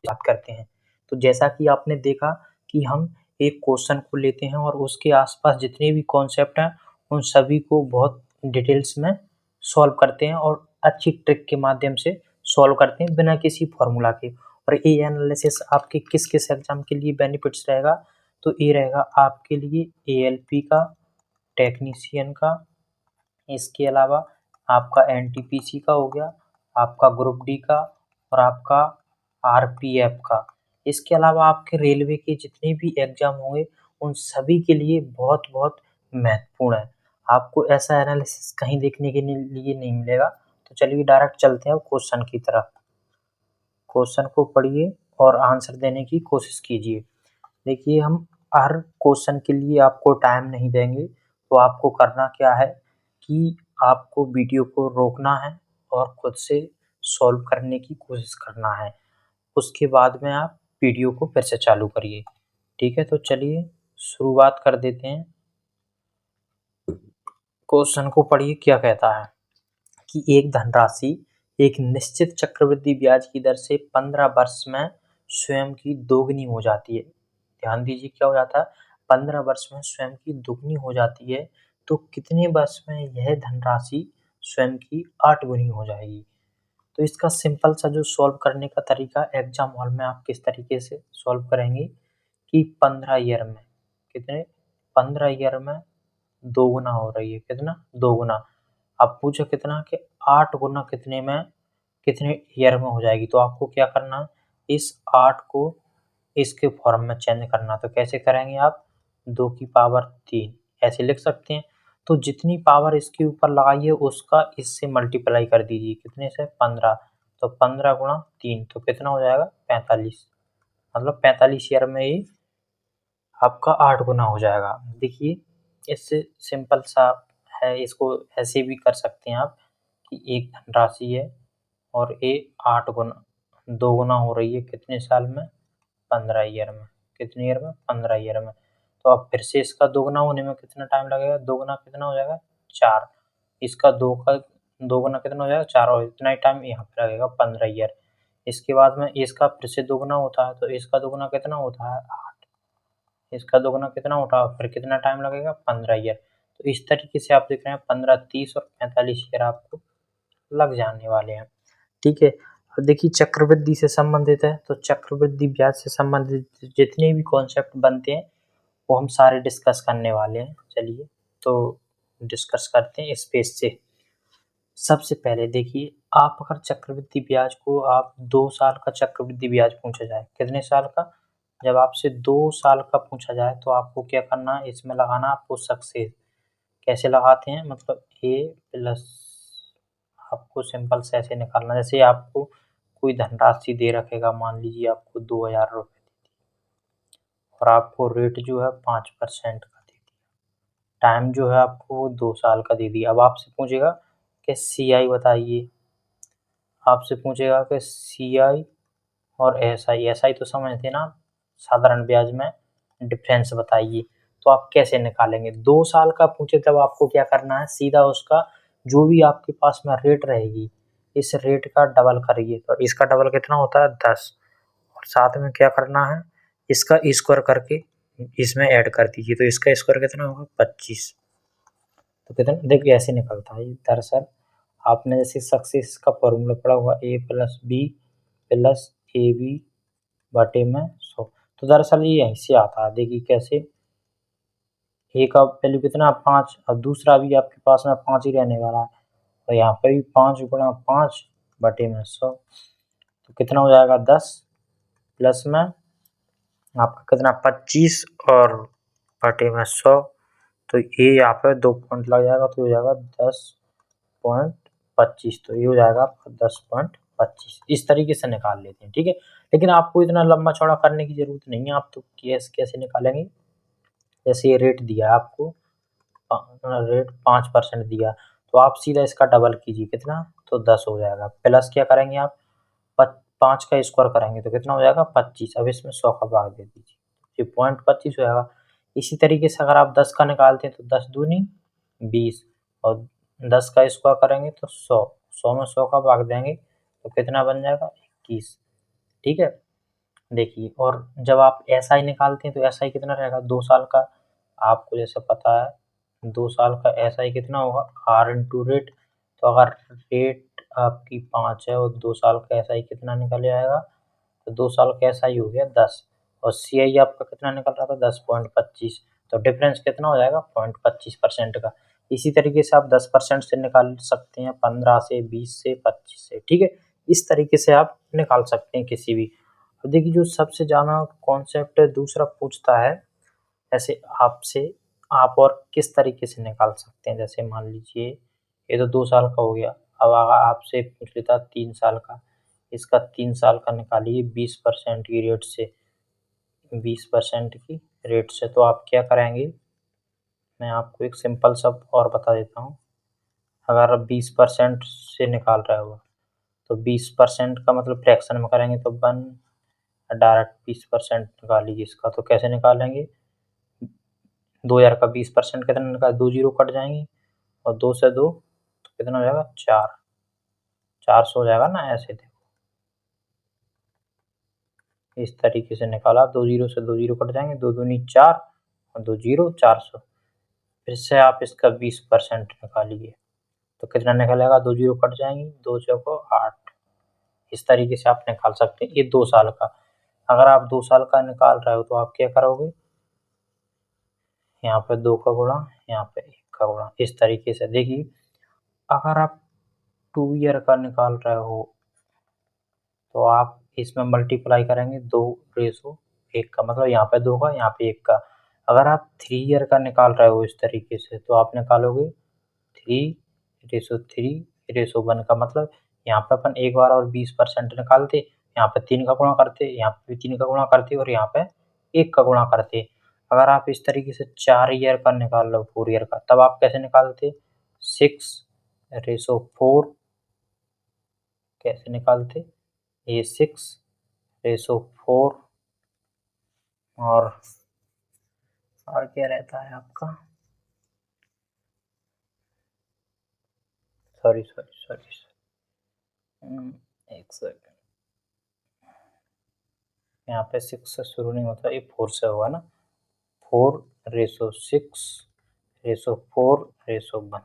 बात करते हैं। तो जैसा कि आपने देखा कि हम एक क्वेश्चन को लेते हैं और उसके आसपास जितने भी कॉन्सेप्ट हैं उन सभी को बहुत डिटेल्स में सॉल्व करते हैं और अच्छी ट्रिक के माध्यम से सॉल्व करते हैं बिना किसी फॉर्मूला के। और ये एनालिसिस आपके किस किस एग्जाम के लिए बेनिफिट्स रहेगा, तो ये रहेगा आपके लिए ALP का, टेक्नीशियन का, इसके अलावा आपका NTPC का हो गया, आपका ग्रुप डी का और आपका RPF का। इसके अलावा आपके रेलवे के जितने भी एग्जाम होंगे उन सभी के लिए बहुत बहुत महत्वपूर्ण है। आपको ऐसा एनालिसिस कहीं देखने के लिए नहीं मिलेगा। तो चलिए डायरेक्ट चलते हैं क्वेश्चन की तरफ। क्वेश्चन को पढ़िए और आंसर देने की कोशिश कीजिए। देखिए, हम हर क्वेश्चन के लिए आपको टाइम नहीं देंगे, तो आपको करना क्या है कि आपको वीडियो को रोकना है और खुद से सॉल्व करने की कोशिश करना है। उसके बाद में आप वीडियो को फिर से चालू करिए। ठीक है, तो चलिए शुरुआत कर देते हैं। क्वेश्चन को पढ़िए, क्या कहता है कि एक धनराशि एक निश्चित चक्रवृद्धि ब्याज की दर से 15 वर्ष में स्वयं की दोगुनी हो जाती है। ध्यान दीजिए, क्या हो जाता है, 15 वर्ष में स्वयं की दुगनी हो जाती है, तो कितने वर्ष में यह धनराशि स्वयं की 8 गुनी हो जाएगी। तो इसका सिंपल सा जो सॉल्व करने का तरीका एग्जाम हॉल में आप किस तरीके से सॉल्व करेंगे कि 15 ईयर में कितने, 15 ईयर में दोगुना हो रही है, कितना, दोगुना। अब पूछो कितना कि 8 गुना कितने में, कितने ईयर में हो जाएगी। तो आपको क्या करना है, इस 8 को इसके फॉर्म में चेंज करना। तो कैसे करेंगे आप, 2 की पावर 3 ऐसे लिख सकते हैं। तो जितनी पावर इसके ऊपर लगाइए उसका इससे मल्टीप्लाई कर दीजिए, कितने से, 15। तो 15 गुणा 3 तो कितना हो जाएगा, 45। मतलब 45 ईयर में ये आपका 8 गुना हो जाएगा। देखिए, इससे सिंपल सा है, इसको ऐसे भी कर सकते हैं आप कि एक धनराशि है और ये 8 गुना 2 गुना हो रही है कितने साल में, 15 ईयर में। कितने ईयर में, 15 ईयर में। तो अब फिर से इसका दोगुना होने में कितना टाइम लगेगा, दोगुना कितना हो जाएगा, 4। इसका 2 का दोगुना कितना हो जाएगा, 4, और इतना ही टाइम यहाँ पे लगेगा, 15 ईयर। इसके बाद में इसका फिर से दोगुना होता है, तो इसका दोगुना कितना होता है, 8। इसका दोगुना कितना होता है, फिर कितना टाइम लगेगा, 15 ईयर। तो इस तरीके से आप देख रहे हैं 15, 30 और 45 ईयर आपको लग जाने वाले हैं। ठीक है, अब देखिए चक्रवृद्धि से संबंधित है, तो चक्रवृद्धि ब्याज से संबंधित जितने भी कॉन्सेप्ट बनते हैं वो हम सारे डिस्कस करने वाले हैं। चलिए तो डिस्कस करते हैं इस पेज से। सबसे पहले देखिए, आप अगर चक्रवृद्धि ब्याज को आप 2 साल का चक्रवृद्धि ब्याज पूछा जाए, कितने साल का, जब आपसे 2 साल का पूछा जाए तो आपको क्या करना है, इसमें लगाना आपको सक्सेस। कैसे लगाते हैं, मतलब A प्लस, आपको सिंपल से ऐसे निकालना, जैसे आपको कोई धनराशि दे रखेगा, मान लीजिए आपको 2000 रुपये और आपको रेट जो है 5% का दे दिया, टाइम जो है आपको 2 साल का दे दिया। अब आपसे पूछेगा कि CI बताइए, आपसे पूछेगा कि CI और SI तो समझते हैं ना, साधारण ब्याज में डिफरेंस बताइए। तो आप कैसे निकालेंगे, 2 साल का पूछे तब आपको क्या करना है, सीधा उसका जो भी आपके पास में रेट रहेगी इस रेट का डबल करिए। तो इसका डबल कितना होता है, 10, और साथ में क्या करना है, इसका स्क्वायर करके इसमें ऐड कर दीजिए। तो इसका स्क्वायर कितना होगा, 25। तो कितना, देखिए ऐसे निकलता है। दरअसल आपने जैसे सक्सेस का फॉर्मूला पढ़ा हुआ, A plus B plus AB बटे में 100। तो दरअसल ये यहीं से आता है। देखिए कैसे, A का वैल्यू कितना, 5, और दूसरा भी आपके पास में 5 ही रहने वाला है, और यहाँ पर भी 5 गुणा 5 बटे में 100। तो कितना हो जाएगा, 10 प्लस में आपका कितना, 25 और बटे में 100। तो ये यहाँ पे 2 पॉइंट लग जाएगा, तो हो जाएगा 10.25। तो ये हो जाएगा आपका 10.25। 25 इस तरीके से निकाल लेते हैं, ठीक है। लेकिन आपको इतना लंबा चौड़ा करने की ज़रूरत नहीं है, आप तो कैसे निकालेंगे, जैसे ये रेट दिया है आपको, रेट 5% दिया, तो आप सीधा इसका डबल कीजिए, कितना, तो 10 हो जाएगा। प्लस क्या करेंगे आप, 5 का स्क्वायर करेंगे तो कितना हो जाएगा, 25। अब इसमें 100 का भाग दे दीजिए, ये पॉइंट 25 हो जाएगा। इसी तरीके से अगर आप 10 का निकालते हैं तो 10 दूनी 20 और 10 का स्क्वायर करेंगे तो 100, 100 में 100 का भाग देंगे तो कितना बन जाएगा, 21, ठीक है। देखिए, और जब आप एसआई निकालते हैं तो एसआई कितना रहेगा, 2 साल का, आपको जैसे पता है 2 साल का एसआई कितना होगा, आर इंटू रेट। तो अगर रेट आपकी 5 है और 2 साल का एसआई कितना निकल आएगा, तो 2 साल का एसआई हो गया 10 और सीआई आपका कितना निकल रहा था, 10.25, तो डिफरेंस कितना हो जाएगा, 0.25% का। इसी तरीके से आप 10% से निकाल सकते हैं, 15 से, 20 से, 25 से, ठीक है। इस तरीके से आप निकाल सकते हैं किसी भी। अब देखिए, जो सबसे ज़्यादा कॉन्सेप्ट दूसरा पूछता है ऐसे आपसे, आप और किस तरीके से निकाल सकते हैं। जैसे मान लीजिए ये तो 2 साल का हो गया, अब अगर आपसे पूछ लेता 3 साल का, इसका 3 साल का निकालिए 20% की रेट से, 20% की रेट से, तो आप क्या करेंगे, मैं आपको एक सिंपल सा और बता देता हूँ। अगर आप 20% से निकाल रहे हो तो 20% का मतलब फ्रैक्शन में करेंगे तो 1, डायरेक्ट 20% निकालिए इसका, तो कैसे निकालेंगे, 2000 का 20% कितना निकाल, 2 जीरो कट जाएंगी और 2 से 2 तो कितना हो जाएगा, 4, 400 हो जाएगा ना। ऐसे देखो, इस तरीके से निकाला, 2 जीरो से 2 जीरो कट जाएंगे, 2 दूनी 4 और 2 जीरो 400। फिर से आप इसका 20% निकालिए तो कितना निकलेगा, 2 जीरो कट जाएंगी, 2 चौको 8। इस तरीके से आप निकाल सकते हैं, ये 2 साल का। अगर आप 2 साल का निकाल रहे हो तो आप क्या करोगे, यहाँ पे 2 का गुणा, यहाँ पे 1 का गुणा, इस तरीके से। देखिए, अगर आप 2 ईयर का निकाल रहे हो तो आप इसमें मल्टीप्लाई करेंगे 2:1 का, मतलब यहाँ पे 2 का, यहाँ पे 1 का। अगर आप 3 ईयर का निकाल रहे हो इस तरीके से तो आप निकालोगे 3:3:1 का, मतलब यहाँ पे अपन एक बार और 20% निकालते, यहाँ पे 3 का गुणा करते, यहाँ पे भी 3 का गुणा करते और यहाँ पे 1 का गुणा करते। अगर आप इस तरीके से 4 ईयर का निकाल लो, 4 ईयर का, तब आप कैसे निकालते, 6:4, कैसे निकालते, ये 6:4 और क्या रहता है आपका, सॉरी सॉरी सॉरी, एक सेकंड, यहाँ पे 6 से शुरू नहीं होता, ये 4 से होगा ना, 4:6:4:1,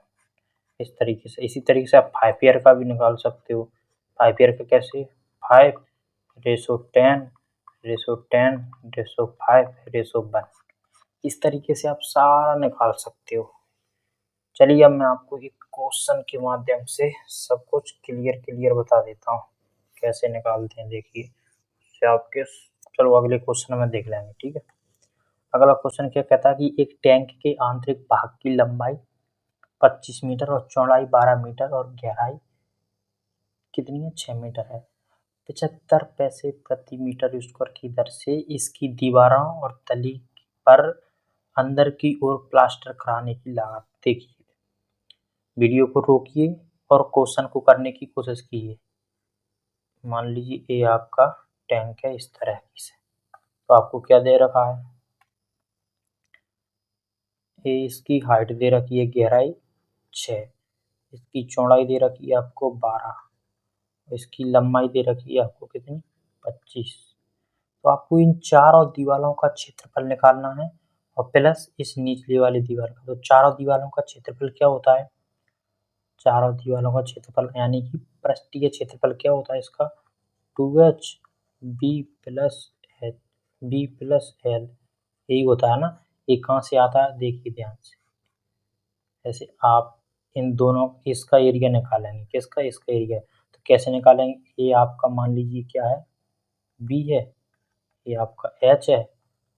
इस तरीके से। इसी तरीके से आप 5 ईयर का भी निकाल सकते हो। 5 ईयर का कैसे, 5:10:10:5:1, इस तरीके से आप सारा निकाल सकते हो। चलिए, अब मैं आपको एक क्वेश्चन के माध्यम से सब कुछ क्लियर बता देता हूँ कैसे निकालते हैं। देखिए, इससे आपके, चलो अगले क्वेश्चन में देख लेंगे, ठीक है। अगला क्वेश्चन क्या कहता है कि एक टैंक के आंतरिक भाग की लंबाई 25 मीटर और चौड़ाई 12 मीटर और गहराई कितनी है, 6 मीटर है। 75 पैसे प्रति मीटर स्क्वायर की दर से इसकी दीवारों और तली पर अंदर की ओर प्लास्टर कराने की लागत। देखिए, वीडियो को रोकिए और क्वेश्चन को करने की कोशिश कीजिए। मान लीजिए ये आपका टैंक है इस तरह से, तो आपको क्या दे रखा है, ये इसकी हाइट दे रखी है, गहराई 6, इसकी चौड़ाई दे रखी है आपको 12, इसकी लंबाई दे रखी है आपको कितनी, 25। तो आपको इन चारों दीवारों का क्षेत्रफल निकालना है और प्लस इस निचली वाली दीवार का। तो चारों दीवारों का क्षेत्रफल क्या होता है, चारों दीवारों का क्षेत्रफल यानी कि पृष्ठीय क्षेत्रफल क्या होता है इसका, 2h b plus H, B plus L, यही होता है ना। ये कहाँ से आता है, देखिए ध्यान से, ऐसे आप इन दोनों, इसका एरिया निकालेंगे, किसका, इसका एरिया। तो कैसे निकालेंगे, ये आपका मान लीजिए क्या है, बी है, ये आपका एच है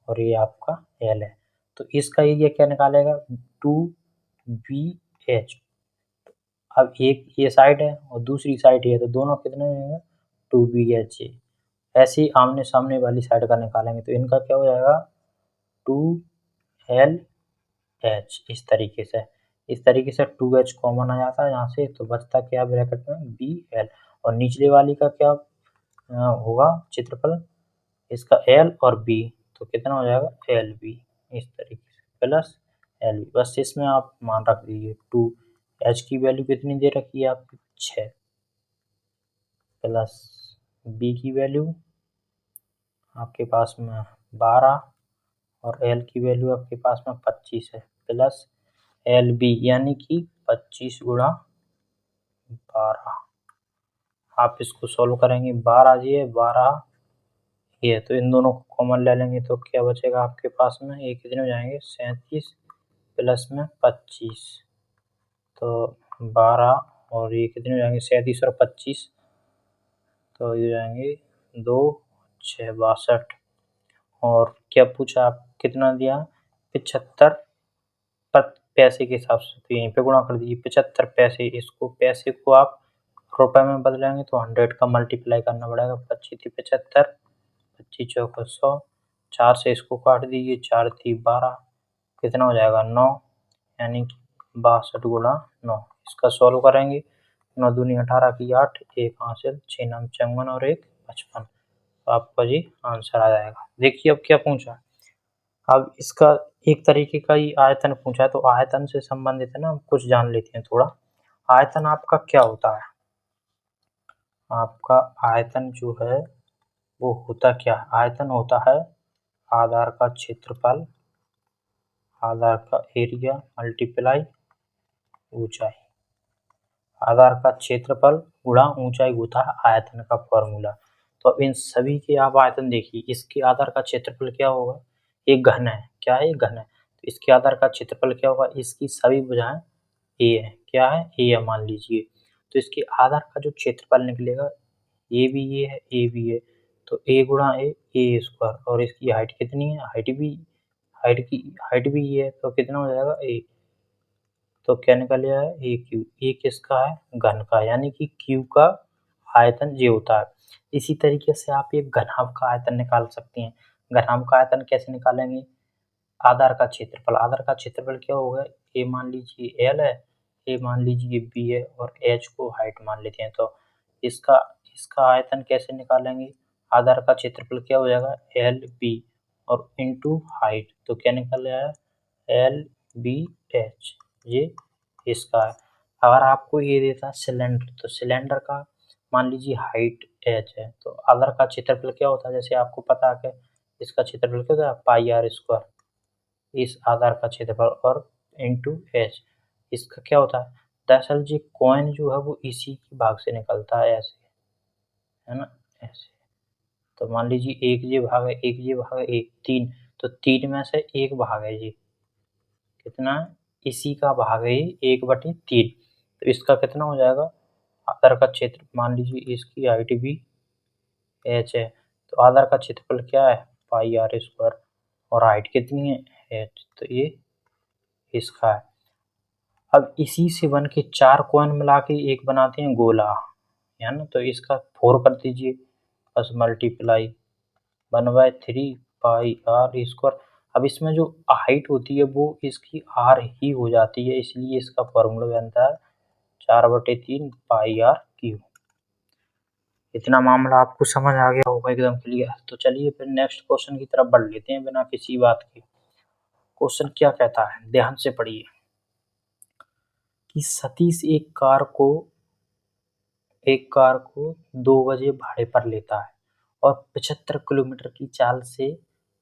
और ये आपका एल है। तो इसका एरिया क्या निकालेगा, 2BH। अब एक ये साइड है और दूसरी साइड ये है, तो दोनों कितने होंगे, 2BH। ऐसे ही आमने सामने वाली साइड का निकालेंगे तो इनका क्या हो जाएगा 2LH। इस तरीके से 2H कॉमन आ जाता है यहाँ से, तो बचता क्या ब्रैकेट में BL। और निचले वाली का क्या होगा क्षेत्रफल इसका L और B, तो कितना हो जाएगा LB। इस तरीके से प्लस LB। बस इसमें आप मान रख दीजिए 2H की वैल्यू कितनी दे रखी है आपकी 6 प्लस B की वैल्यू आपके पास में 12 और L की वैल्यू आपके पास में 25 है प्लस LB यानी कि 25 गुणा 12। आप इसको सॉल्व करेंगे 12 ये तो इन दोनों को कॉमन ले लेंगे तो क्या बचेगा आपके पास में, ये कितने हो जाएंगे 37 प्लस में 25, तो 12 और ये कितने हो जाएंगे 37 और 25, तो ये हो जाएंगे 2 6 62। और क्या पूछा आप कितना दिया 75 पैसे के हिसाब से, तो यहीं पे गुणा कर दीजिए 75 पैसे। इसको पैसे को आप रुपए में बदलेंगे तो 100 का मल्टीप्लाई करना पड़ेगा। 25 थी 75, 25 चौका 100, 4 से इसको काट दीजिए 4 थी 12, कितना हो जाएगा 9, यानी कि 62 गुणा 9। इसका सॉल्व करेंगे 9 दूनी 18 की 8, 1 हासिल 6 नाम 54 और 1 55, तो आपका जी आंसर आ जाएगा। देखिए अब क्या पूछा, अब इसका एक तरीके का ही आयतन पूछा है, तो आयतन से संबंधित है ना कुछ जान लेते हैं थोड़ा। आयतन आपका क्या होता है, आपका आयतन जो है वो होता क्या है, आयतन होता है आधार का क्षेत्रफल, आधार का एरिया मल्टीप्लाई ऊंचाई। आधार का क्षेत्रफल गुणा ऊंचाई होता है आयतन का फॉर्मूला। तो अब इन सभी के आप आयतन देखिए, इसके आधार का क्षेत्रफल क्या होगा, एक घन है, क्या है घन है, तो इसके आधार का क्षेत्रफल क्या होगा, इसकी सभी भुजाएं ए है, क्या है ए है मान लीजिए, तो इसके आधार का जो क्षेत्रफल निकलेगा ए भी ये है ए भी है, तो ए गुणा ए स्क्वायर, और इसकी हाइट कितनी है, हाइट भी ये है, तो कितना हो जाएगा ए, तो क्या निकल आया ए क्यू। ए किसका है घन का, यानी कि क्यू का आयतन ये होता है। इसी तरीके से आप एक घनाभ का आयतन निकाल सकते हैं। घनाभ का आयतन कैसे निकालेंगे, आधार का क्षेत्रफल, आधार का क्षेत्रफल क्या होगा, ए मान लीजिए एल है, ए मान लीजिए बी है, और एच को हाइट मान लेते हैं, तो इसका इसका आयतन कैसे निकालेंगे, आधार का क्षेत्रफल क्या हो जाएगा एल बी और इंटू हाइट, तो क्या निकल आया एल बी एच, ये इसका है। अगर आपको ये देता है सिलेंडर, तो सिलेंडर का मान लीजिए हाइट एच है, तो आधार का क्षेत्रफल क्या होता है, जैसे आपको पता है इसका क्षेत्रफल क्या होता है पाई आर स्क्वायर, इस आधार का क्षेत्रफल और इंटू एच, इसका क्या होता है, दरअसल जी कॉइन जो है वो इसी की भाग से निकलता है, ऐसे है ना, ऐसे। तो मान लीजिए एक ये भाग है, एक ये भाग है, एक 3, तो 3 में से एक भाग है ये, कितना इसी का भाग है ये 1/3, तो इसका कितना हो जाएगा आधार का क्षेत्र, मान लीजिए इसकी हाइट भी एच है, तो आधार का क्षेत्रफल क्या है पाई आर स्क्वायर, और हाइट कितनी है एच, तो ये इसका है। अब इसी से बन के 4 कॉइन मिला के एक बनाते हैं गोला, है ना, तो इसका 4 कर दीजिए, बस मल्टीप्लाई 1/3 पाई आर स्क्वायर। अब इसमें जो हाइट होती है वो इसकी आर ही हो जाती है, इसलिए इसका फॉर्मूला बनता है 4/3 पाई आर क्यूब। इतना मामला आपको समझ आ गया होगा एकदम क्लियर। तो चलिए फिर नेक्स्ट क्वेश्चन की तरफ बढ़ लेते हैं बिना किसी बात के। क्वेश्चन क्या कहता है, ध्यान से पढ़िए कि सतीश एक कार को 2 बजे भाड़े पर लेता है और 75 किलोमीटर की चाल से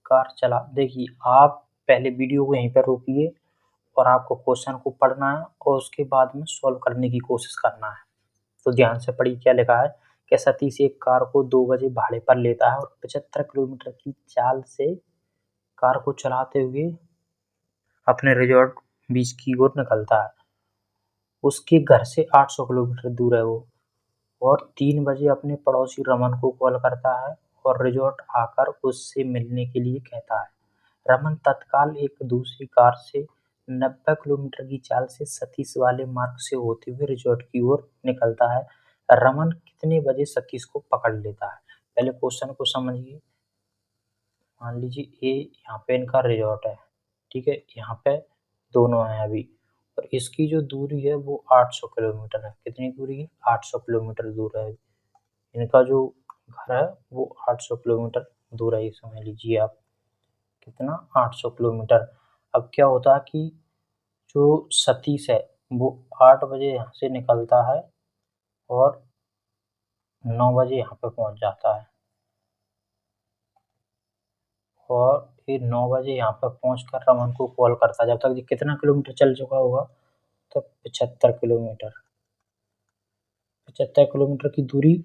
कार चला। देखिए आप पहले वीडियो को यहीं पर रोकिए और आपको क्वेश्चन को पढ़ना है और उसके बाद में सॉल्व करने की कोशिश करना है। तो ध्यान से पढ़िए क्या लिखा है कि सतीश एक कार को 2 बजे भाड़े पर लेता है और 75 किलोमीटर की चाल से कार को चलाते हुए अपने रिजॉर्ट बीच की ओर निकलता है। उसके घर से 800 किलोमीटर दूर है वो, और 3 बजे अपने पड़ोसी रमन को कॉल करता है और रिजॉर्ट आकर उससे मिलने के लिए कहता है। रमन तत्काल एक दूसरी कार से 90 किलोमीटर की चाल से सतीश वाले मार्ग से होते हुए रिजॉर्ट की ओर निकलता है। रमन कितने बजे सतीश को पकड़ लेता है। पहले क्वेश्चन को समझिए। मान लीजिए ए यहाँ पे इनका रिजॉर्ट है, ठीक है, यहाँ पे दोनों हैं अभी, और इसकी जो दूरी है वो 800 किलोमीटर है। कितनी दूरी है? 800 किलोमीटर दूर है। इनका जो घर है वो 800 किलोमीटर दूर है, ये समझ लीजिए आप। कितना? 800 किलोमीटर। अब क्या होता है कि जो सतीश है वो 8 बजे यहाँ से निकलता है और 9 बजे यहाँ पे पहुँच जाता है, और फिर 9 बजे यहाँ पर पहुँचकर रमन को कॉल करता है। जब तक ये कितना किलोमीटर चल चुका होगा? तो 75 किलोमीटर। 75 किलोमीटर की दूरी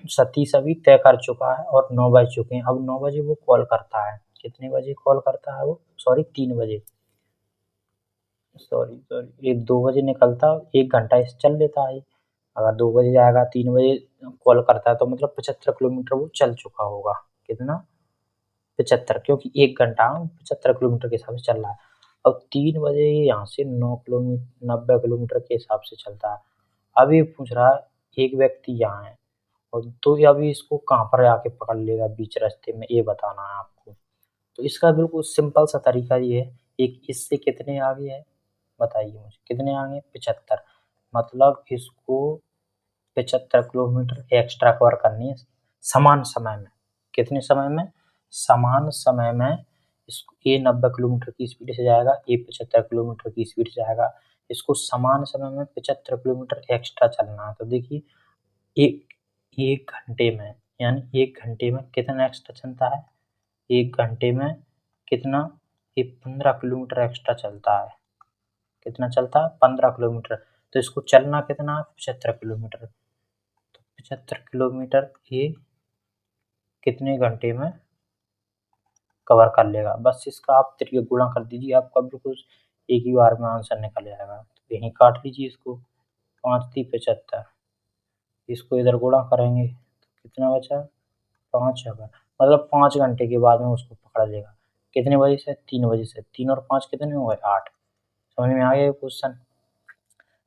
सतीश अभी तय कर चुका है और 9 बज चुके हैं। अब 9 बजे वो कॉल करता है। कितने बजे कॉल करता है वो? सॉरी 3 बजे। ये 2 बजे निकलता, 1 घंटा इसे चल लेता है। अगर 2 बजे जाएगा, 3 बजे कॉल करता है तो मतलब 75 किलोमीटर वो चल चुका होगा। कितना? 75, क्योंकि 1 घंटा 75 किलोमीटर के हिसाब से चल रहा है। अब 3 बजे यहाँ से 90 किलोमीटर के हिसाब से चलता है। अब ये पूछ रहा है, एक व्यक्ति यहाँ है और तो ये अभी इसको कहाँ पर आके पकड़ लेगा बीच रास्ते में, ये बताना है आपको। तो इसका बिल्कुल सिंपल सा तरीका ये है, एक इससे कितने आगे है बताइए मुझे, कितने आगे? 75, मतलब इसको 75 किलोमीटर एक्स्ट्रा कवर करनी है समान समय में। कितने समय में? समान समय में। ये 90 किलोमीटर की स्पीड से जाएगा, ये 75 किलोमीटर की स्पीड से जाएगा। इसको समान समय में 75 किलोमीटर एक्स्ट्रा चलना है। तो देखिए एक एक घंटे में, यानी 1 घंटे में कितना एक्स्ट्रा चलता है? 1 घंटे में कितना? ये 15 किलोमीटर एक्स्ट्रा चलता है। कितना चलता है? 15 किलोमीटर। तो इसको चलना कितना है? 75 किलोमीटर। 75 किलोमीटर ये कितने घंटे में कवर कर लेगा? बस इसका आप त्रिक गुणा कर दीजिए, आपका बिल्कुल एक ही बार में आंसर निकल जाएगा। तो यहीं काट लीजिए इसको, 5 × 75, इसको इधर गुणा करेंगे तो कितना बचा? 5 होगा, मतलब 5 घंटे के बाद में उसको पकड़ लेगा। कितने बजे से? 3 बजे से। 3 और 5 कितने हुए? 8। समझ में आ गया ये क्वेश्चन?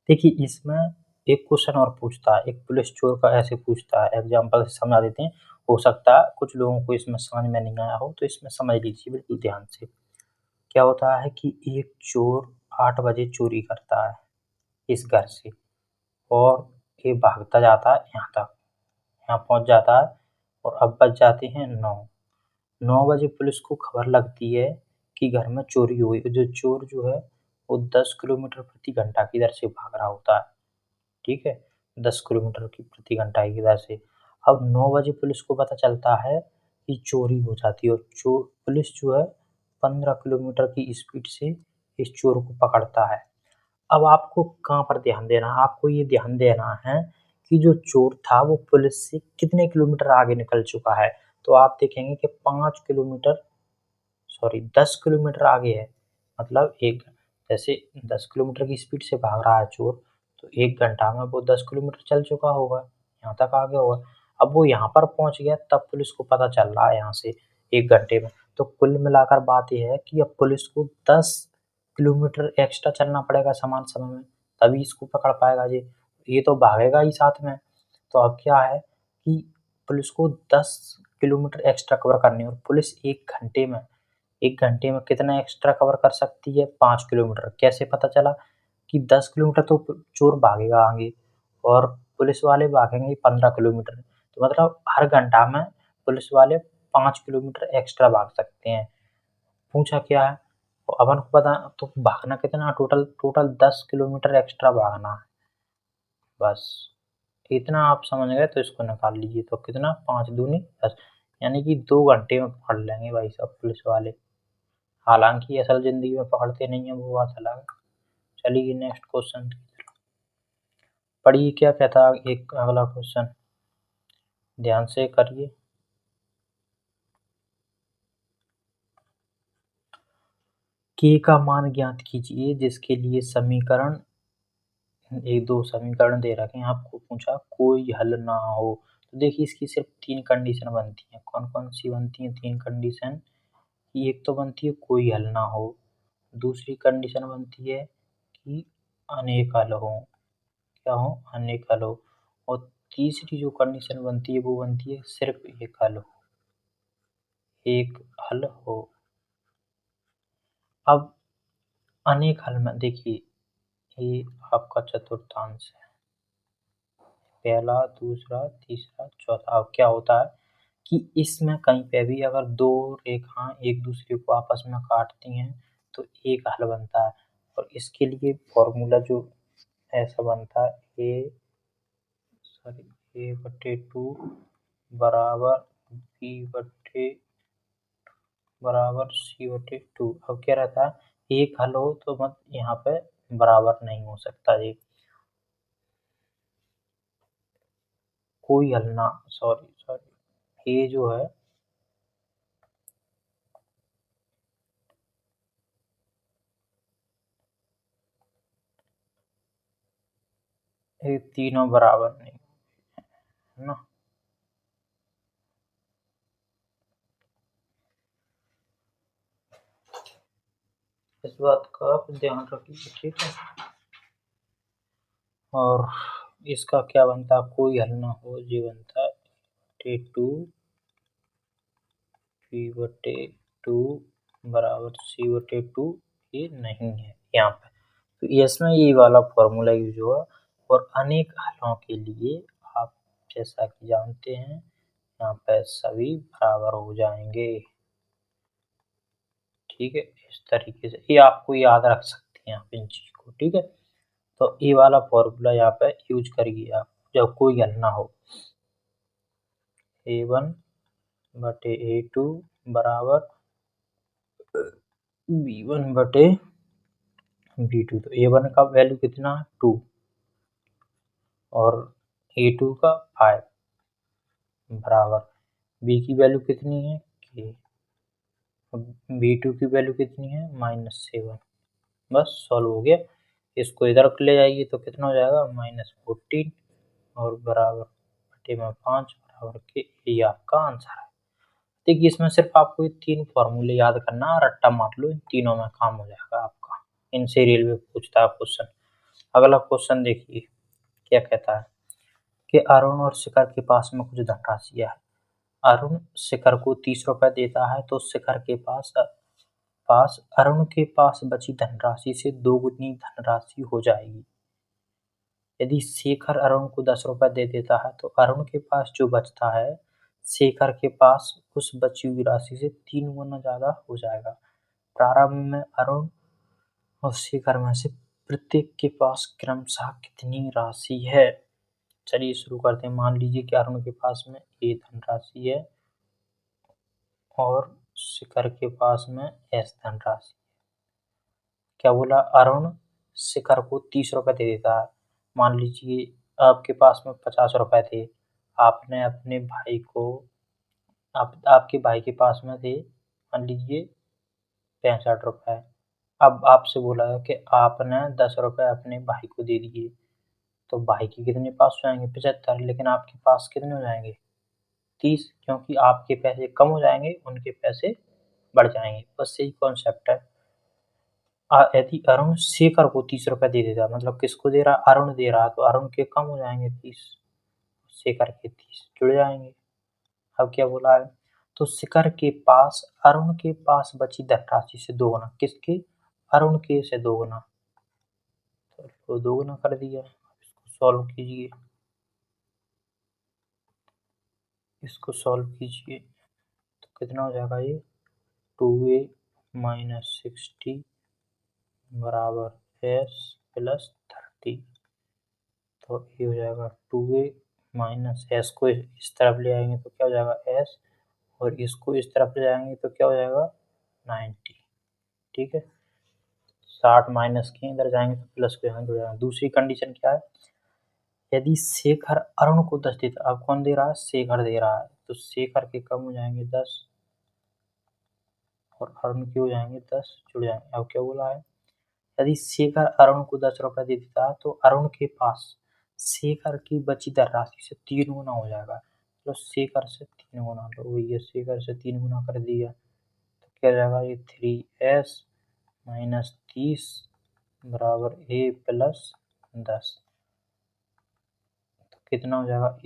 देखिए इसमें एक क्वेश्चन और पूछता है, एक पुलिस चोर का ऐसे पूछता है, एग्जाम्पल से समझा देते हैं। हो सकता है कुछ लोगों को इसमें समझ में नहीं आया हो, तो इसमें समझ लीजिए बिल्कुल ध्यान से। क्या होता है कि एक चोर 8 बजे चोरी करता है इस घर से, और ये भागता जाता है यहाँ तक, यहाँ पहुँच जाता है, और अब बज जाते हैं 9। 9 बजे पुलिस को खबर लगती है कि घर में चोरी हुई। जो चोर जो है वो 10 किलोमीटर प्रति घंटा की दर से भाग रहा होता है, ठीक है? 10 किलोमीटर की प्रति घंटा की दर से। अब 9 बजे पुलिस को पता चलता है कि चोरी हो जाती है, और पुलिस जो है 15 किलोमीटर की स्पीड से इस चोर को पकड़ता है। अब आपको कहाँ पर ध्यान देना है? आपको ये ध्यान देना है कि जो चोर था वो पुलिस से कितने किलोमीटर आगे निकल चुका है। तो आप देखेंगे कि 5 किलोमीटर, सॉरी 10 किलोमीटर आगे है। मतलब एक, जैसे 10 किलोमीटर की स्पीड से भाग रहा है चोर, तो 1 घंटा में वो 10 किलोमीटर चल चुका होगा, यहाँ तक आ गया होगा। अब वो यहाँ पर पहुँच गया, तब पुलिस को पता चल रहा है यहाँ से 1 घंटे में। तो कुल मिलाकर बात ये है कि अब पुलिस को 10 किलोमीटर एक्स्ट्रा चलना पड़ेगा समान समय में, तभी इसको पकड़ पाएगा ये तो भागेगा ही साथ में। तो अब क्या है कि पुलिस को 10 किलोमीटर एक्स्ट्रा कवर करनी है, और पुलिस 1 घंटे में कितना एक्स्ट्रा कवर कर सकती है? 5 किलोमीटर। कैसे पता चला? कि 10 किलोमीटर तो चोर भागेगा आगे, और पुलिस वाले भागेंगे 15 किलोमीटर। तो मतलब हर घंटा में पुलिस वाले 5 किलोमीटर एक्स्ट्रा भाग सकते हैं। पूछा क्या है? तो अपन को पता, तो भागना कितना? टोटल टोटल 10 किलोमीटर एक्स्ट्रा भागना है। बस इतना आप समझ गए तो इसको निकाल लीजिए। तो कितना? 5 दूनी 10, यानी कि 2 घंटे में पकड़ लेंगे भाई साहब पुलिस वाले। हालाँकि असल ज़िंदगी में पकड़ते नहीं हैं, वो बात अलग है। चलिए नेक्स्ट क्वेश्चन पढ़िए, क्या कहता है एक अगला क्वेश्चन, ध्यान से करिए। k का मान ज्ञात कीजिए जिसके लिए समीकरण, एक दो समीकरण दे रखे हैं, आपको पूछा कोई हल ना हो। तो देखिए इसकी सिर्फ 3 कंडीशन बनती हैं। कौन-कौन सी बनती हैं 3 कंडीशन? एक तो बनती है कोई हल ना हो, दूसरी कंडीशन बनती है कि अनेक हल हों। क्या हों? अनेक हल हो। और तीसरी जो कंडीशन बनती है वो बनती है सिर्फ एक हल हो, एक हल हो। अब अनेक हल में देखिए, ये आपका चतुर्थांश है, पहला, दूसरा, तीसरा, चौथा। अब क्या होता है कि इसमें कहीं पे भी अगर दो रेखा एक दूसरे को आपस में काटती हैं तो एक हल बनता है, और इसके लिए फॉर्मूला जो ऐसा बनता है, a/2 बराबर c/2। अब क्या रहता है, एक हल हो तो मत यहाँ पे बराबर नहीं हो सकता जी, कोई हल ना, सॉरी ये जो है ये तीनों बराबर नहीं है ना। इस बात का आप ध्यान रखिए, ठीक है। और इसका क्या बनता है, कोई हल ना हो, ये बनता है p/2 बराबर c/2, ये नहीं है यहाँ पे, तो इसमें ये वाला फॉर्मूला यूज हुआ। और अनेक हलों के लिए आप जैसा कि जानते हैं यहाँ पे सभी बराबर हो जाएंगे, ठीक है। इस तरीके से ये आपको याद रख सकते हैं आप इन चीज को, ठीक है। तो ये वाला फॉर्मूला यहाँ पे यूज करिए आप जब कोई हल ना हो, a1/a2 बराबर b1/b2। तो a1 का वैल्यू कितना है 2 और a2 का 5 बराबर b की वैल्यू कितनी है k, b2 की वैल्यू कितनी है -7। बस सॉल्व हो गया। इसको इधर ले जाइए तो कितना हो जाएगा -14 और बराबर बटे में 5 बराबर के, ये आपका आंसर है। देखिए इसमें सिर्फ आपको ये 3 फॉर्मूले याद करना है, रट्टा मार लो, इन तीनों में काम हो जाएगा आपका। इनसे रेलवे पूछता है क्वेश्चन। अगला क्वेश्चन देखिए क्या कहता है कि अरुण और शिखर के पास में कुछ धनराशि है। अरुण शिखर को 30 रुपए देता है तो शिखर के पास अरुण के पास बची धनराशि से दोगुनी धनराशि हो जाएगी। यदि शेखर अरुण को 10 रुपए दे देता है तो अरुण के पास जो बचता है शेखर के पास उस बची हुई राशि से 3 गुना ज्यादा हो जाएगा। प्रारंभ में अरुण और शेखर में से प्रत्येक के पास क्रमशः कितनी राशि है। चलिए शुरू करते हैं। मान लीजिए कि अरुण के पास में ये धनराशि है और शिखर के पास में एस धनराशि। क्या बोला, अरुण शिखर को 30 रुपए दे देता है। मान लीजिए आपके पास में 50 रुपए थे, आपने अपने भाई को आपके भाई के पास में थे मान लीजिए 65 रुपए। अब आपसे बोला है कि आपने 10 रुपए अपने भाई को दे दिए, तो भाई के कितने पास हो जाएंगे 75, लेकिन आपके पास कितने हो जाएंगे 30, क्योंकि आपके पैसे कम हो जाएंगे उनके पैसे बढ़ जाएंगे। बस यही कॉन्सेप्ट है। यदि अरुण शेखर को 30 रुपए दे देता, मतलब किसको दे रहा, अरुण दे रहा, तो अरुण के कम हो जाएंगे 30, शेखर के 30 जुड़ जाएंगे। अब क्या बोला है, तो शिखर के पास अरुण के पास बची धनराशि से दोगुना, किसके, अरुण के से दोगुना, तो दोगुना कर दिया। इसको सॉल्व कीजिए, इसको सॉल्व कीजिए तो कितना हो जाएगा ये 2a माइनस 60 बराबर s प्लस 30। तो ये हो जाएगा 2a माइनस एस को इस तरफ ले आएंगे तो क्या हो जाएगा s, और इसको इस तरफ ले जाएंगे तो क्या हो जाएगा 90, ठीक है। 60 माइनस के इधर जाएंगे तो प्लस के यहाँ जुड़ जाएगा। दूसरी कंडीशन क्या है, यदि शेखर अरुण को 10 देता, अब कौन दे रहा है, शेखर दे रहा है, तो शेखर के कम हो जाएंगे 10 और अरुण के हो जाएंगे 10 जुड़ जाएंगे। अब क्या बोला है, यदि शेखर अरुण को 10 रुपए दे देता है तो अरुण के पास शेखर की बची धनराशि से 3 गुना हो जाएगा। तो शेखर से 3 गुना, तो वही है, शेखर से 3 गुना कर दिया तो क्या जाएगा ये 3s माइनस 30 बराबर a प्लस 10। तो कितना हो जाएगा,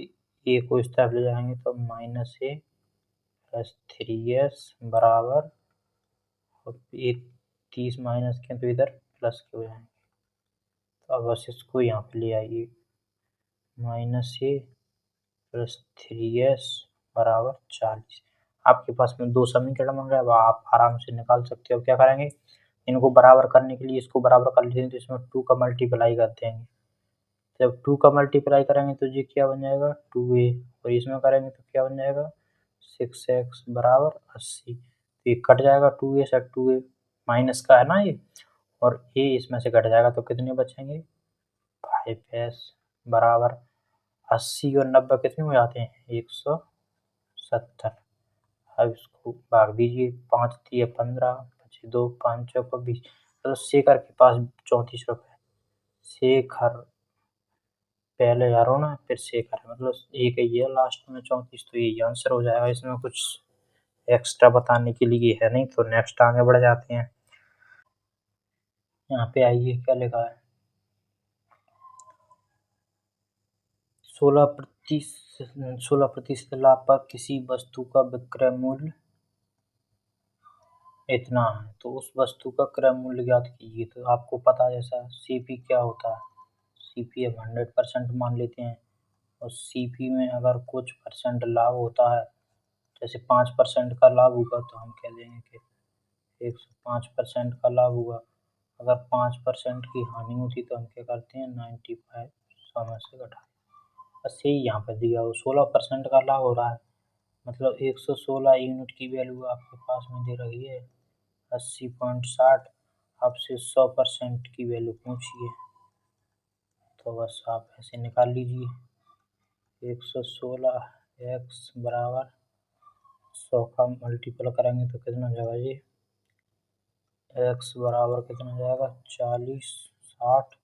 ए को इस तरफ ले जाएंगे तो -a प्लस 3s बराबर, और ये 30 माइनस के तो इधर प्लस के हो जाएंगे। तो अब बस इसको यहाँ पे ले आइए, -a प्लस 3s बराबर 40। आपके पास में दो समीकरण बन गए, अब आप आराम से निकाल सकते हो। क्या करेंगे, इनको बराबर करने के लिए इसको बराबर कर लेते हैं, तो इसमें 2 का मल्टीप्लाई कर देंगे। जब 2 का मल्टीप्लाई करेंगे तो ये क्या बन जाएगा, 2a, और इसमें करेंगे तो क्या बन जाएगा, 6x बराबर 80। तो ये कट जाएगा, 2a से 2a माइनस का है ना ये, और a इसमें से कट जाएगा तो कितने बचेंगे, 5s बराबर 80 और 90 कितने हो जाते हैं, 170। अब इसको भाग दीजिए, 5 दिए 15, बचे 2, 5 चौको 20। तो शेखर के पास 34 रुपये। शेखर पहले यारो ना, फिर शेखर, मतलब एक ही है लास्ट में 34, तो यही आंसर हो जाएगा। इसमें कुछ एक्स्ट्रा बताने के लिए है नहीं, तो नेक्स्ट आगे बढ़ जाते हैं। यहाँ पे आइए क्या लिखा है, 16% लाभ पर किसी वस्तु का विक्रय मूल्य इतना है, तो उस वस्तु का क्रय मूल्य ज्ञात कीजिए। तो आपको पता है जैसा सीपी क्या होता है, सीपी हम 100% मान लेते हैं, और सीपी में अगर कुछ परसेंट लाभ होता है, जैसे 5% का लाभ होगा तो हम कह देंगे कि 105% का लाभ हुआ। अगर 5% की हानि होती तो हम क्या करते हैं, 95 100 में से घटा, बस यही यहाँ पर दिया हो। 16% का लाभ हो रहा है, मतलब 116 यूनिट की वैल्यू आपके पास में दे रही है 80.60। आपसे 100% की वैल्यू पूछिए, तो बस आप ऐसे निकाल लीजिए, 116x बराबर 100 का मल्टीपल करेंगे तो कितना हो जाएगा जी, x बराबर कितना हो जाएगा, 40 60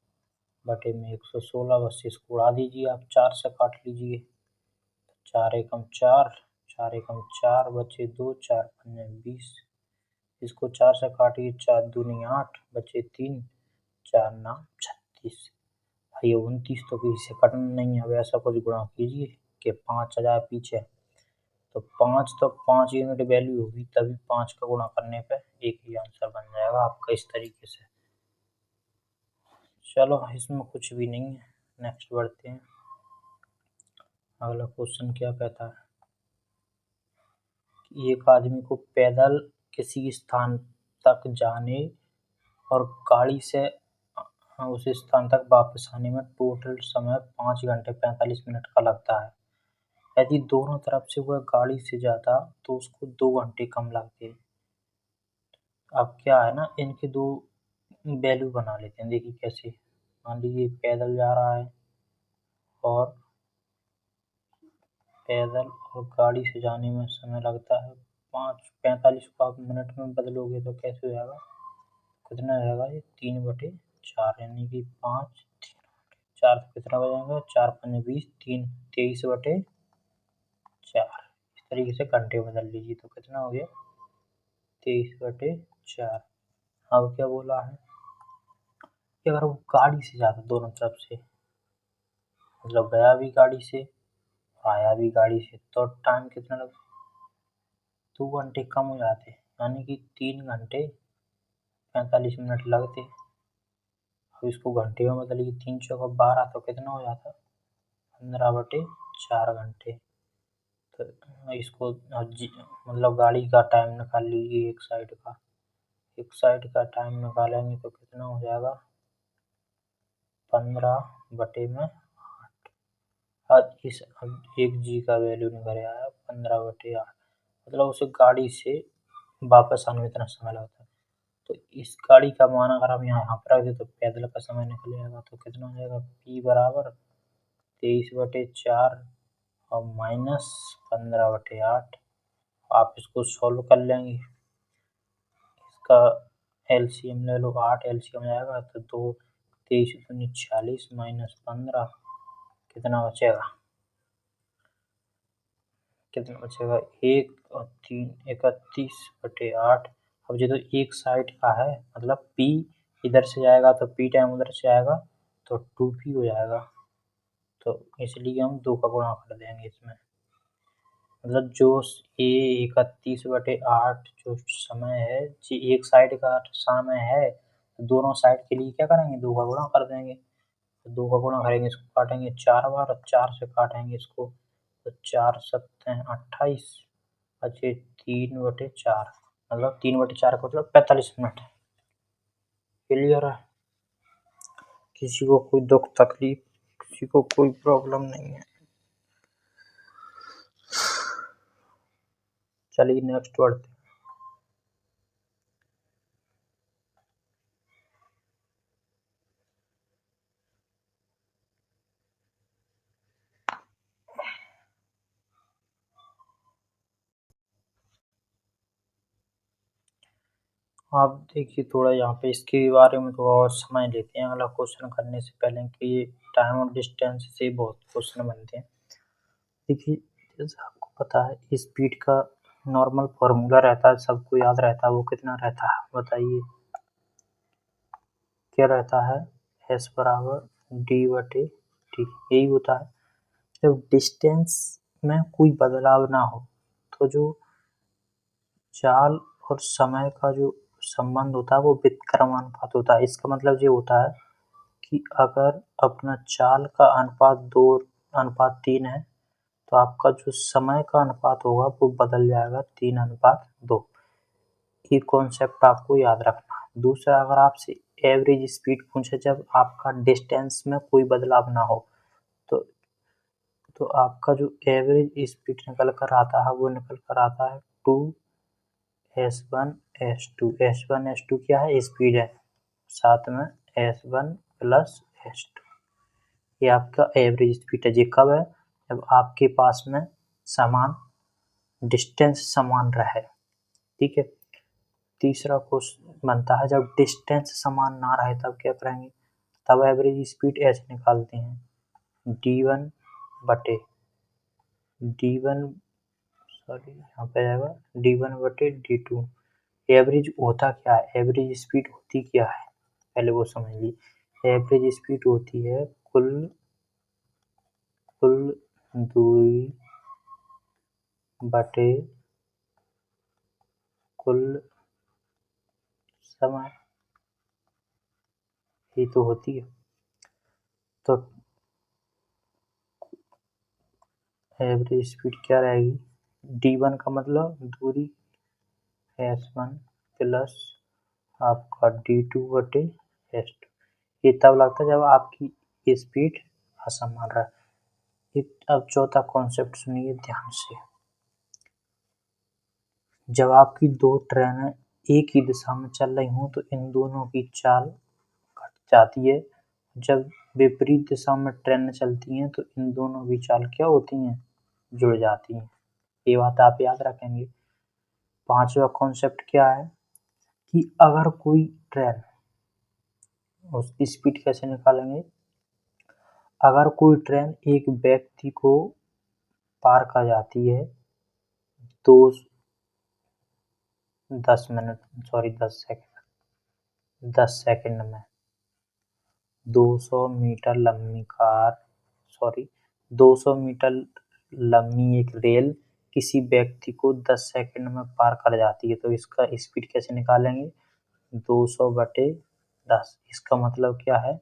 बटे में 116। बस इसको उड़ा दीजिए आप, 4 से काट लीजिए, 4 एकम 4, 4 एकम 4 बचे 2, 4 पंजे 20। इसको 4 से काटिए, 4 दूनी 8 बचे 3, 4 नाम 36। भाई 29 तो किसी से कटना नहीं है। अब ऐसा कुछ गुणा कीजिए कि 5 आ जाए पीछे, तो 5 तो 5 यूनिट वैल्यू होगी, तभी 5 का गुणा करने पे एक ही आंसर बन जाएगा आपका, इस तरीके से। चलो इसमें कुछ भी नहीं है, नेक्स्ट बढ़ते हैं। अगला क्वेश्चन क्या कहता है कि एक आदमी को पैदल किसी स्थान तक जाने और गाड़ी से उस स्थान तक वापस आने में टोटल समय 5 घंटे 45 मिनट का लगता है। यदि दोनों तरफ से वह गाड़ी से जाता तो उसको 2 घंटे कम लगते। अब क्या है ना, इनके दो वैल्यू बना लेते हैं, देखिए कैसे। मान लीजिए पैदल जा रहा है, और पैदल और गाड़ी से जाने में समय लगता है 45 को आप मिनट में बदलोगे तो कैसे हो जाएगा, कितना रहेगा ये, 3/4, यानी कि 5 4 से कितना बचेगा, 4 पंजे 20, 3 23/4। इस तरीके से घंटे बदल लीजिए तो कितना हो गया, 23/4। अब क्या बोला है कि अगर वो गाड़ी से जाता दोनों तरफ से, मतलब गया भी गाड़ी से आया भी गाड़ी से, तो टाइम कितना लग, 2 घंटे कम हो जाते, यानी कि 3 घंटे 45 मिनट लगते। अब इसको घंटे में बदलिए, 3 चौका 12, तो कितना हो जाता, 15/4 घंटे। तो इसको मतलब गाड़ी का टाइम निकाल लीजिए, एक साइड का टाइम निकालेंगे तो कितना हो जाएगा, 15/8। अब एक जी का वैल्यू निकल आया 15/8, मतलब उसे गाड़ी से वापस आने में इतना समय लगता है। तो इस गाड़ी का मान अगर हम यहाँ पर रख दें तो पैदल का समय निकल जाएगा, तो कितना हो जाएगा, P बराबर 23/4 और माइनस 15/8। आप इसको सॉल्व कर लेंगे, इसका एलसीएम ले लो, 8 एलसीएम जाएगा तो 2 23 दूनी 40 माइनस 15, कितना बचेगा, 1 और 3 31/8। अब ये तो एक साइड का है, मतलब P इधर से जाएगा तो P टाइम उधर से आएगा, तो 2P हो जाएगा। तो इसलिए हम 2 का गुणा कर देंगे इसमें। मतलब जो ये 31/8 जो समय है, एक साइड का समय है, दोनों साइड के लिए क्या करेंगे, 2 का गुणा कर देंगे। तो 2 का गुणा करेंगे, इसको काटेंगे 4 बार और 4 से काटेंगे इसको, तो 4 सत्ते 28 बचे 3/4, मतलब 3/4 का मतलब 45 मिनट। क्लियर है? किसी को कोई दुख तकलीफ, किसी को कोई प्रॉब्लम नहीं है। चलिए नेक्स्ट बढ़ते हैं। आप देखिए थोड़ा यहाँ पे इसके बारे में थोड़ा और समझ लेते हैं अगला क्वेश्चन करने से पहले कि टाइम और डिस्टेंस से बहुत क्वेश्चन बनते हैं। देखिए जैसे आपको पता है स्पीड का नॉर्मल फॉर्मूला रहता है, सबको याद रहता है, वो कितना रहता है बताइए, क्या रहता है, एस बराबर d/t, यही होता है। जब डिस्टेंस में कोई बदलाव ना हो तो जो चाल और समय का जो संबंध होता है वो व्युत्क्रमानुपात होता है। इसका मतलब ये होता है कि अगर अपना चाल का अनुपात 2:3 है तो आपका जो समय का अनुपात होगा वो बदल जाएगा 3:2। ये कॉन्सेप्ट आपको याद रखना है। दूसरा, अगर आपसे एवरेज स्पीड पूछे जब आपका डिस्टेंस में कोई बदलाव ना हो तो आपका जो एवरेज स्पीड निकल कर आता है वो निकल कर आता है 2s1 s2। s1 s2 क्या है, स्पीड है, साथ में s1 प्लस s2, ये आपका एवरेज स्पीड है। ये कब है, जब आपके पास में समान डिस्टेंस समान रहे। ठीक है। तीसरा क्वेश्चन बनता है जब डिस्टेंस समान ना रहे तब क्या करेंगे, तब एवरेज स्पीड ऐसे निकालते हैं d1 बटे d1, सॉरी यहाँ पे आएगा d1 बटे d2। एवरेज होता क्या है, एवरेज स्पीड होती क्या है पहले वो समझ लीजिए। एवरेज स्पीड होती है कुल दूरी बटे कुल समय, ये तो होती है। तो एवरेज स्पीड क्या रहेगी, d1 का मतलब दूरी s1 प्लस आपका d2 बटे s2। ये तब लगता है जब आपकी स्पीड असमान रहे। अब चौथा कॉन्सेप्ट सुनिए ध्यान से। जब आपकी दो ट्रेनें एक ही दिशा में चल रही हों तो इन दोनों की चाल घट जाती है। जब विपरीत दिशा में ट्रेनें चलती हैं तो इन दोनों की चाल क्या होती हैं, जुड़ जाती हैं। ये बात आप याद रखेंगे। पांचवा कॉन्सेप्ट क्या है कि अगर कोई ट्रेन, उसकी स्पीड कैसे निकालेंगे, अगर कोई ट्रेन एक व्यक्ति को पार कर जाती है तो 10 सेकंड में 200 मीटर लंबी कार, सॉरी 200 मीटर लंबी एक रेल किसी व्यक्ति को 10 सेकंड में पार कर जाती है तो इसका स्पीड कैसे निकालेंगे, 200/10। इसका मतलब क्या है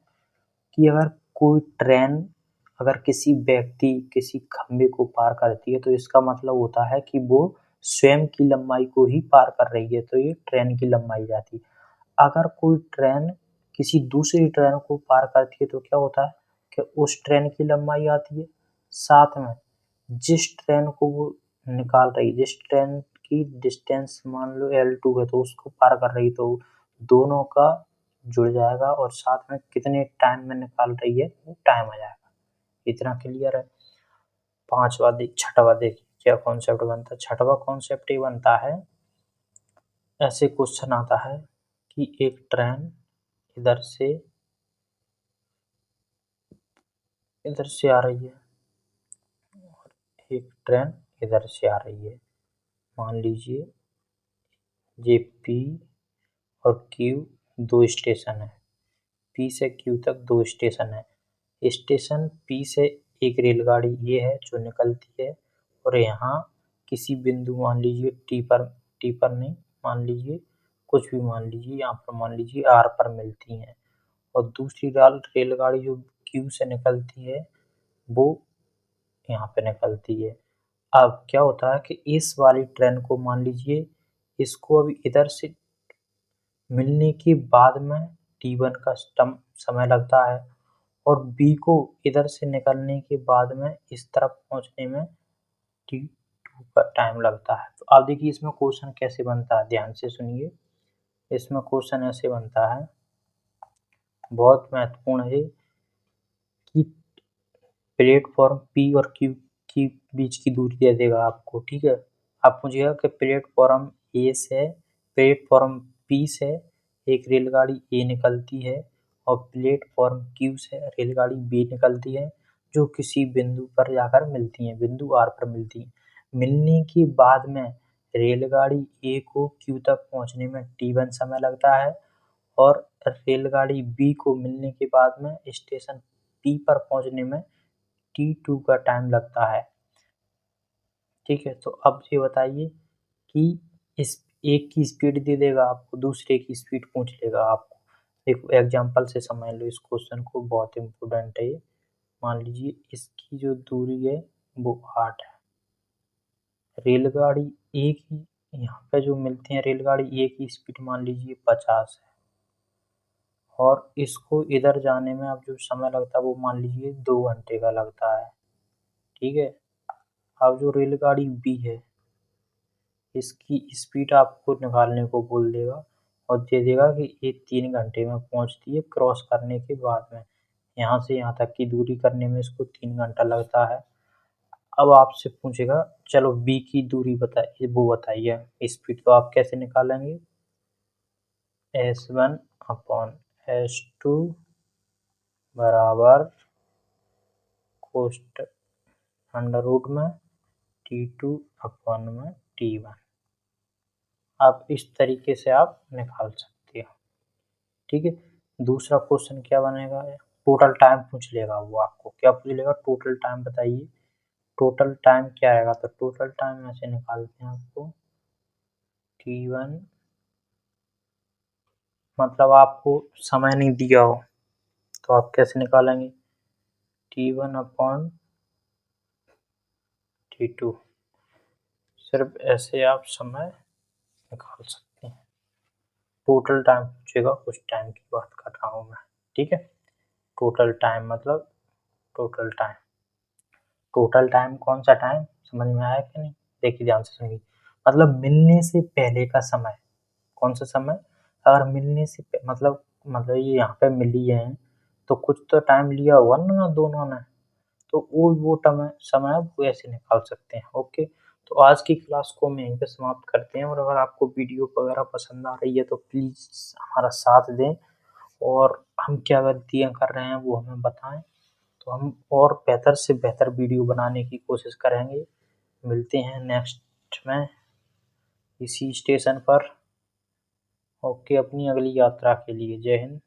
कि अगर कोई ट्रेन अगर किसी व्यक्ति किसी खंबे को पार करती है तो इसका मतलब होता है कि वो स्वयं की लंबाई को ही पार कर रही है, तो ये ट्रेन की लंबाई जाती है। अगर कोई ट्रेन किसी दूसरी ट्रेन को पार करती है तो क्या होता है कि उस ट्रेन की लंबाई आती है, साथ में जिस ट्रेन को वो निकाल रही है, जिस ट्रेन की डिस्टेंस मान लो L2 है तो उसको पार कर रही, तो दोनों का जुड़ जाएगा और साथ में कितने टाइम में निकाल रही है वो टाइम आ जाएगा। इतना क्लियर है। छठवा देखिए क्या कॉन्सेप्ट बनता है। छठवा कॉन्सेप्ट ये बनता है, ऐसे क्वेश्चन आता है कि एक ट्रेन इधर से आ रही है और एक ट्रेन इधर से आ रही है। मान लीजिए ये P और Q दो स्टेशन है, P से Q तक दो स्टेशन है। स्टेशन P से एक रेलगाड़ी ये है जो निकलती है और यहाँ किसी बिंदु मान लीजिए टी पर नहीं, मान लीजिए कुछ भी मान लीजिए, यहाँ पर मान लीजिए R पर मिलती हैं और दूसरी रेलगाड़ी जो Q से निकलती है वो यहाँ पे निकलती है। अब क्या होता है कि इस वाली ट्रेन को मान लीजिए इसको अभी इधर से मिलने के बाद में T1 का समय लगता है और B को इधर से निकलने के बाद में इस तरफ पहुँचने में T2 का टाइम लगता है। तो अब देखिए इसमें क्वेश्चन कैसे बनता है, ध्यान से सुनिए। इसमें क्वेश्चन ऐसे बनता है, बहुत महत्वपूर्ण है कि प्लेटफॉर्म P और Q के बीच की दूरी दे देगा आपको, ठीक है। आप पूछिएगा कि प्लेटफॉर्म A से प्लेटफॉर्म P से एक रेलगाड़ी A निकलती है और प्लेटफॉर्म Q से रेलगाड़ी B निकलती है जो किसी बिंदु पर जाकर मिलती हैं, बिंदु R पर मिलती हैं। मिलने के बाद में रेलगाड़ी A को Q तक पहुंचने में T1 समय लगता है और रेलगाड़ी B को मिलने के बाद में स्टेशन P पर पहुंचने में T2 का टाइम लगता है, ठीक है। तो अब ये बताइए कि इस एक की स्पीड दे देगा आपको, दूसरे की स्पीड पूछ लेगा आपको। देखो एग्जांपल से समझ लो इस क्वेश्चन को, बहुत इम्पोर्टेंट है ये। मान लीजिए इसकी जो दूरी है वो 8 है, रेलगाड़ी एक ही यहाँ पे जो मिलते हैं रेलगाड़ी एक की स्पीड मान लीजिए 50 है और इसको इधर जाने में अब जो समय लगता है वो मान लीजिए 2 घंटे का लगता है, ठीक है। अब जो रेलगाड़ी B है इसकी स्पीड आपको निकालने को बोल देगा और दे देगा कि ये 3 घंटे में पहुंचती है क्रॉस करने के बाद में। यहाँ से यहाँ तक की दूरी करने में इसको 3 घंटा लगता है। अब आपसे पूछेगा चलो B की दूरी बताइए, वो बताइए स्पीड, तो आप कैसे निकालेंगे, S1 अपॉन S2 बराबर कोष्टक अंडर रूट में T2 अपॉन में T1। आप इस तरीके से आप निकाल सकते हो, ठीक है। दूसरा क्वेश्चन क्या बनेगा, टोटल टाइम पूछ लेगा वो आपको, क्या पूछ लेगा, टोटल टाइम बताइए। टोटल टाइम क्या आएगा, तो टोटल टाइम ऐसे निकालते हैं आपको T1, मतलब आपको समय नहीं दिया हो तो आप कैसे निकालेंगे T1 अपॉन T2, सिर्फ ऐसे आप समय निकाल सकते हैं। टोटल टाइम पूछेगा, कुछ टाइम की बात कर रहा हूँ मैं, ठीक है। टोटल टाइम मतलब टोटल टाइम, टोटल टाइम कौन सा टाइम, समझ में आया कि नहीं, देखिए ध्यान से सुनिए। मतलब मिलने से पहले का समय, कौन सा समय, अगर मिलने से मतलब ये यहाँ पे मिली है तो कुछ तो टाइम लिया हुआ ना दोनों ने, तो वो समय आप ऐसे निकाल सकते हैं, ओके। तो आज की क्लास को हम यहीं पे समाप्त करते हैं और अगर आपको वीडियो वगैरह पसंद आ रही है तो प्लीज़ हमारा साथ दें और हम क्या गलतियाँ कर रहे हैं वो हमें बताएं, तो हम और बेहतर से बेहतर वीडियो बनाने की कोशिश करेंगे। मिलते हैं नेक्स्ट में इसी स्टेशन पर, ओके। अपनी अगली यात्रा के लिए जय हिंद।